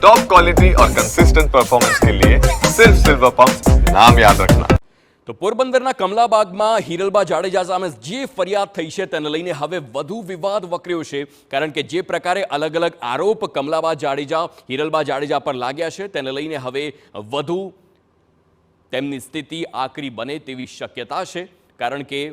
Top quality और consistent performance के लिए सिर्फ सिल्वर पंप नाम याद रखना। તો પોરબંદરના કમલાબાગમાં હિરલબા જાડેજા સામે જે ફરિયાદ થઈ છે તેને લઈને હવે વધુ વિવાદ વકર્યો છે, કારણ કે જે પ્રકારે અલગ અલગ આરોપ કમલાબા જાડેજા હિરલબા જાડેજા પર લાગ્યા છે તેને લઈને હવે વધુ તેમની સ્થિતિ આકરી બને તેવી શક્યતા છે, કારણ કે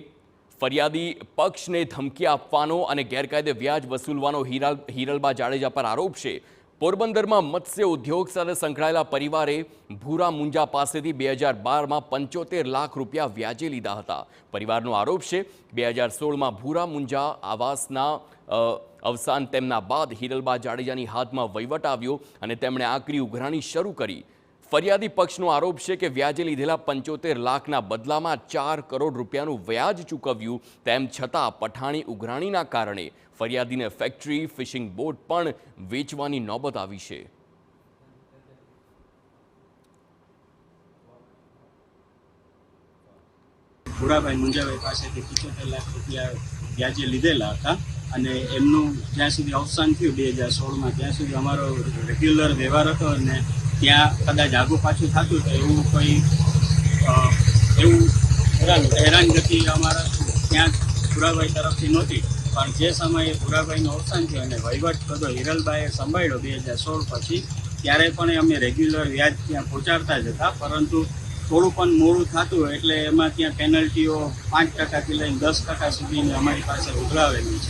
ફરિયાદી પક્ષને ધમકી આપવાનો અને ગેરકાયદે વ્યાજ વસૂલવાનો હિરલબા જાડેજા પર આરોપ છે। પોરબંદરમાં મત્સ્ય ઉદ્યોગ સાથે સંકળાયેલા પરિવારે ભૂરા મુંજા પાસેથી 2012માં 75 લાખ રૂપિયા વ્યાજે લીધા હતા। પરિવારનો આરોપ છે 2016માં ભૂરા મુંજા આવાસના અવસાન તેમના બાદ હિરલબા જાડેજાની હાથમાં વહીવટ આવ્યો અને તેમણે આકરી ઉઘરાણી શરૂ કરી। ફરિયાદી પક્ષનો આરોપ છે કે વ્યાજે લીધેલા 75 લાખના બદલામાં 4 કરોડ રૂપિયાનું વ્યાજ ચૂકવ્યું, તેમ છતાં પઠાણી ઉઘરાણીના કારણે ફરિયાદીને ફેક્ટરી ફિશિંગ બોટ પણ વેચવાની નોબત આવી છે। ભૂરાભાઈ મુંજાભાઈ પાસેથી 75 લાખ રૂપિયા વ્યાજે લીધેલા હતા અને એમનું જ્યાં સુધી અવસાન થયું 2016માં ત્યાં સુધી અમારો રેગ્યુલર વ્યવહાર હતો અને ત્યાં કદાચ આગું પાછું થતું તો એવું કોઈ હેરાનગતિ અમારા ત્યાં ભૂરાભાઈ તરફથી નહોતી, પણ જે સમયે ભૂરાભાઈનું અવસાન થયું અને વહીવટ બધો હિરલબાઈએ સંભાળ્યો 2016 પછી, ત્યારે પણ અમે રેગ્યુલર વ્યાજ ત્યાં પહોંચાડતા જ હતા, પરંતુ થોડું પણ મોડું થતું એટલે એમાં ત્યાં પેનલ્ટીઓ 5%થી લઈને 10% સુધીની અમારી પાસે ઉઘરાવેલી છે।